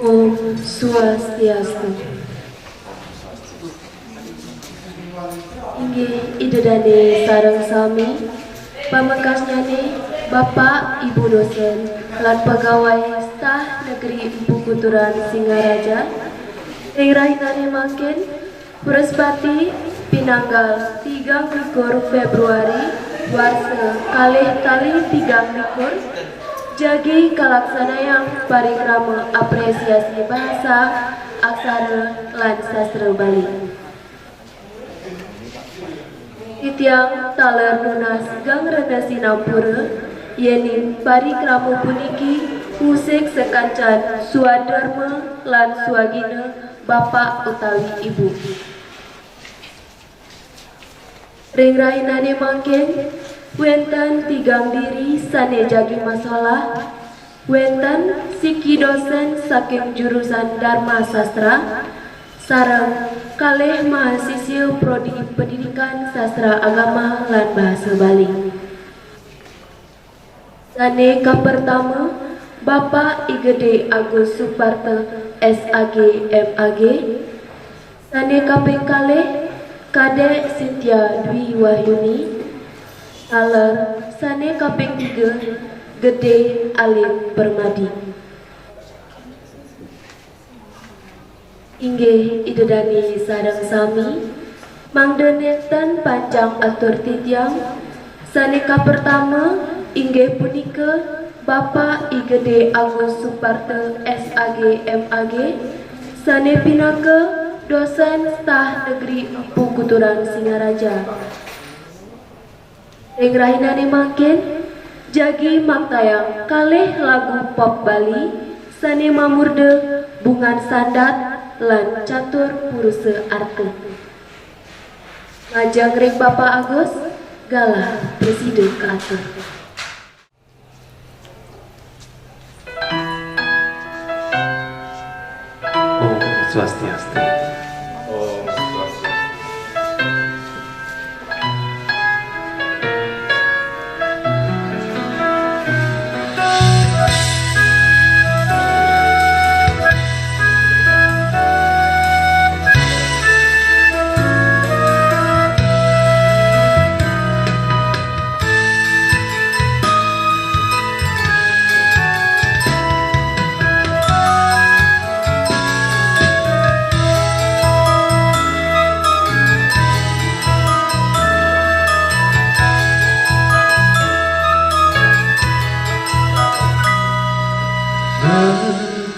Om Swastiastu. Inggih idedane sareng sami pamekasnyane Bapak Ibu dosen lan pegawai staf negeri Empu Kuturan Singaraja ing rahinane mangkin Bresbati pinanggal 23 Februari warsa kalih tali 23 jagi kalaksanayang parikrama apresiasi bahasa aksara lan sastra Bali. Titiang taler nunas gang renda sinampura yeni parikrama puniki musik sekancan swadharma lan swagina bapak utawi ibu. Ring rainane mangkin wenten tigang diri sane jagi masalah, wenten siki dosen saking jurusan Dharma Sastra, sareng kalih mahasiswa prodi pendidikan sastra agama lan bahasa Bali. Sane ka pertama Bapak Igede Agus Suparto SAG MAG, sane kaping kalih Kadek Cynthia Dwi Wahyuni, taler sane kaping 3 Gede Alim Permadi. Inggih idedani sareng sami mangdeneten panjang atur titiang sane ka pertama inggih punika Bapak Igede Agus Suparto SAG MAG sane pinaka dosen staf negeri Empu Kuturan Singaraja. Ing rahinane mangkin jagi maktayang kalih lagu pop Bali sane mamurde bungan sandat lan catur purusa arte. Ngajeng ring Bapak Agus galah presiden kaatur. Om Swastiastu.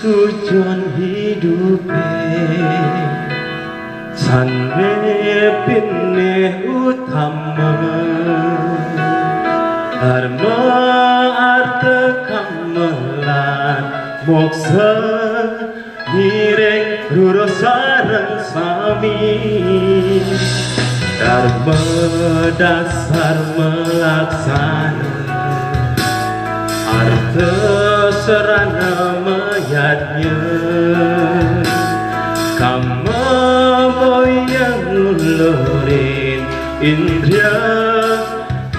Tujuan hidup sanepine utama dharma arta kamelan moksa mireng ruro sareng sami dharma dasar melaksana arta serana mayatnya kama boyang ulurin indria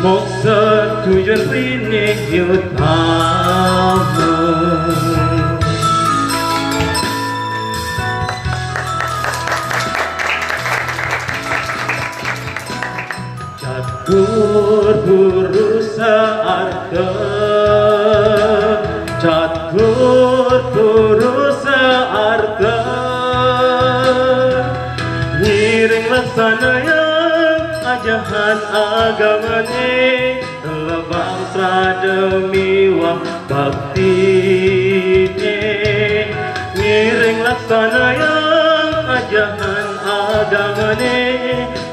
moksa tujuan rine utama. Catur purusa arta, catur purusa arta, ngiring laksanayang ajahan agamane, telabang demi wah baktine, ngiring laksanayang ajahan agamane,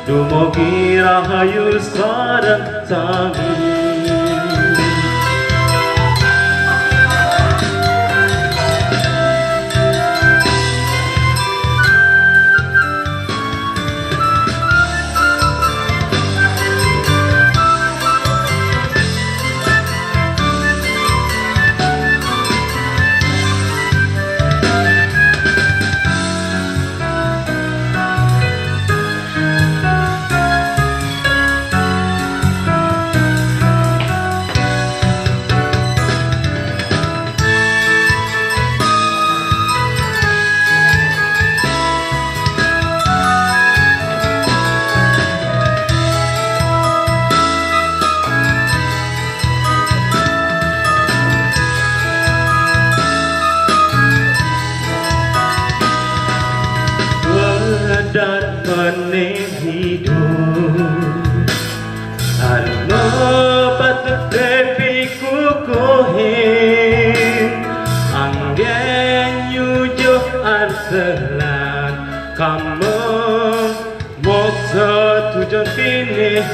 dumugi rahayu sareng sami.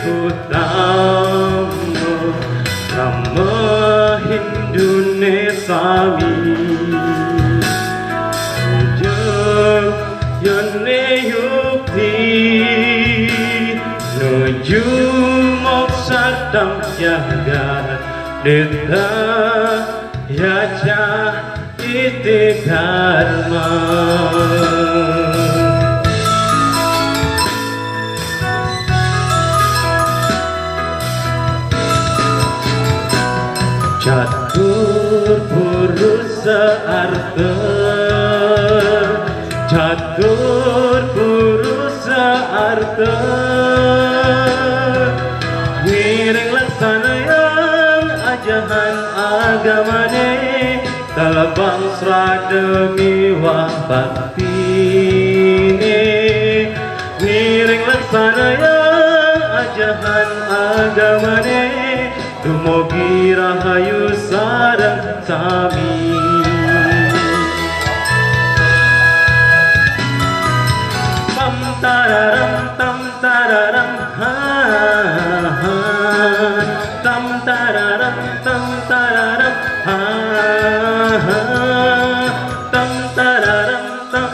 utama Rama Indonesia Ujung yone yukti Nuju moksa tam jagat Dita yaca iti dharma Catur purusa arta Catur purusa arta Ngiring laksana yang ajahan agamane Talabang srademi wabaktine Ngiring laksana yang ajahan agamane Dumugi rahayu sareng sami Tam tararam ha ha Tam tararam ha ha Tam tararam ha ha Tam tararam ha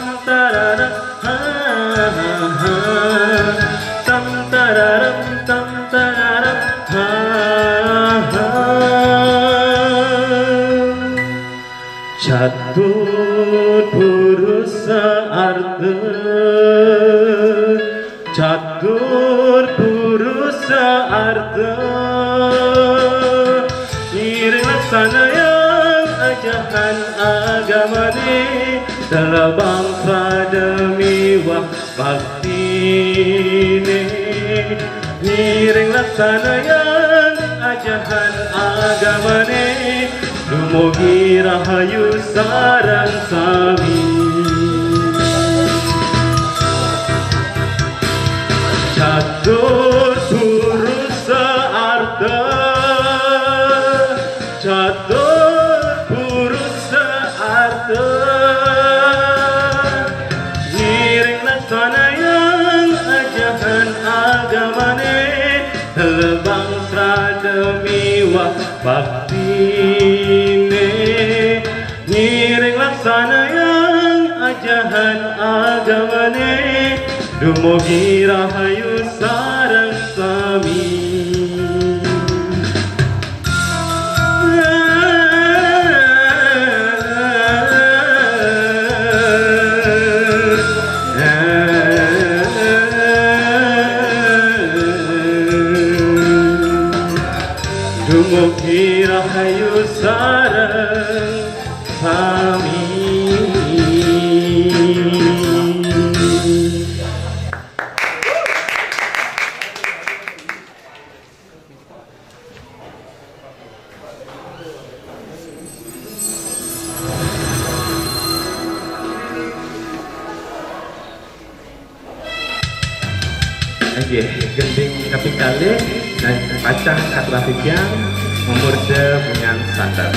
Catur purusa arta Catur purusa arta Ngiring laksana yang ajahan agamane Dalam bangsa demi wabaktine Ngiring laksana yang ajahan agamane Dumugi rahayu sareng sami Catur purusa arta Catur purusa arta Ngiring laksana yang ajahan agamane Telebang srademi wabaktine Ngiring laksana yang ajahan agamane Dumugi rahayu sareng sami Dumugi rahayu sareng sami Oke, gending kaping kalih dan pacang katrafikian memurde bungan sandal.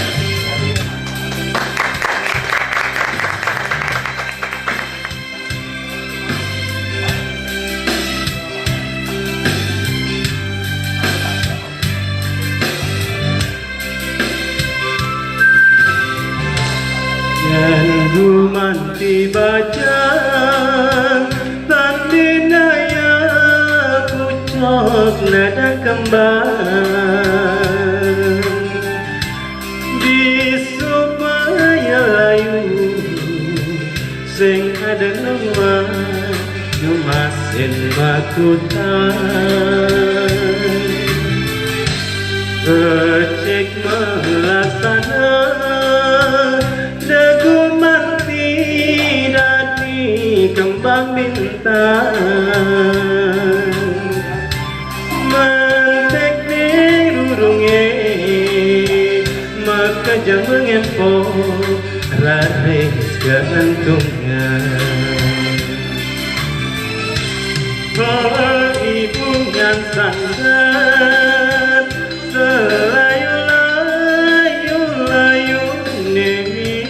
Yang rumanti bajang tandinaya pucuk nada kembang di supaya layu sing ada nama numasin makutan becik melasana dagumanti dadi kembang bintang mentek di rurunge maka jangan ngempo raris keantungan ibu ngan sangat selayu-layu nemi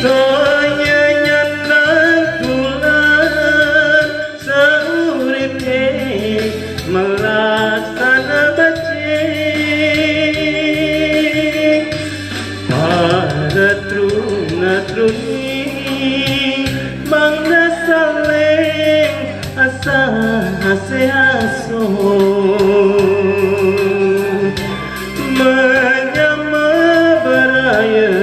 soalnya nyandang tulang aso menyama beraya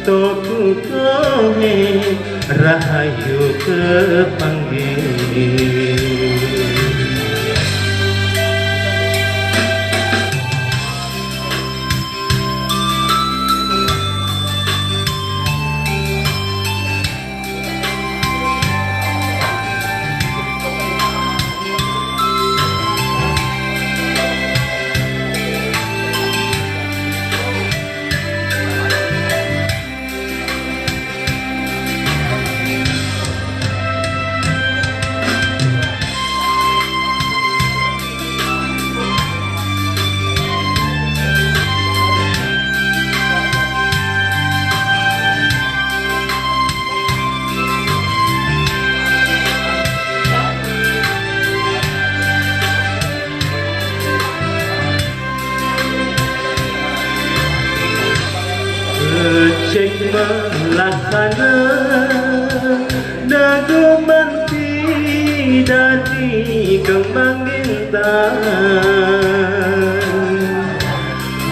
toku kohe rahayu kepanggil. Cek melaksana daguman tidak dikembang bintang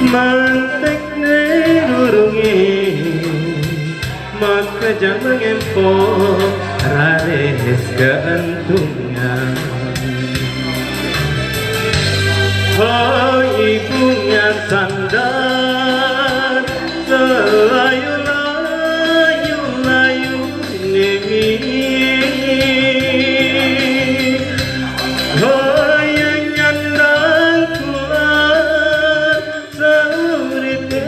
mantek nerurungi maka jangan mengempok rares keuntungan. Oh ibunya sandar layu-layu nemi oh yang nyandang kuat seuripe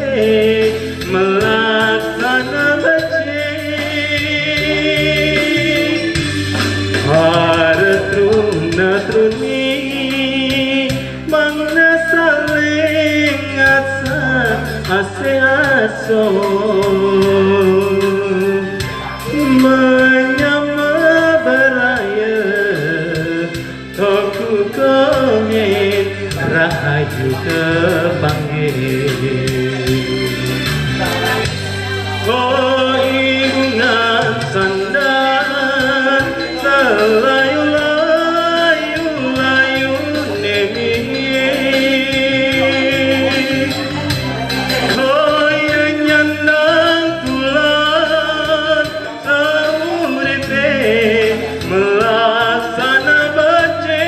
melaksana becik haretruna-truni mangna saling asa ase-aso menyama beraya toku kohen rahayu kepanggil. Oh ibungan sandar selayu-layu nemi melaksana becik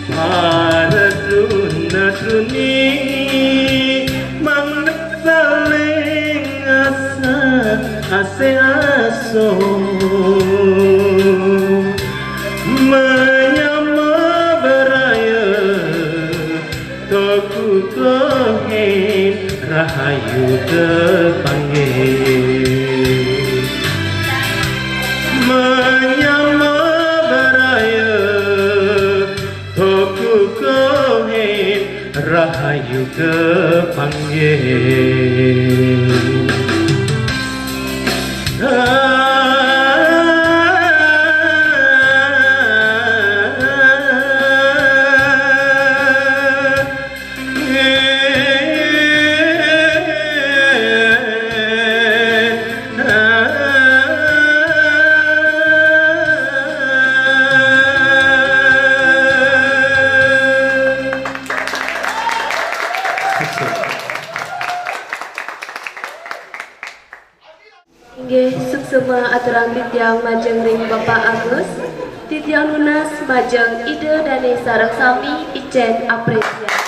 haretruna-truni mangnek saling asa ase-aso menyama beraya toku kohen rahayu kepanggil. Menyama beraya toku kohen rahayu kepanggil. Inggih suksema aturan titiang majeng ring Bapak Agus, titiang lunas majeng ide dane sareng sami icen apresiasi.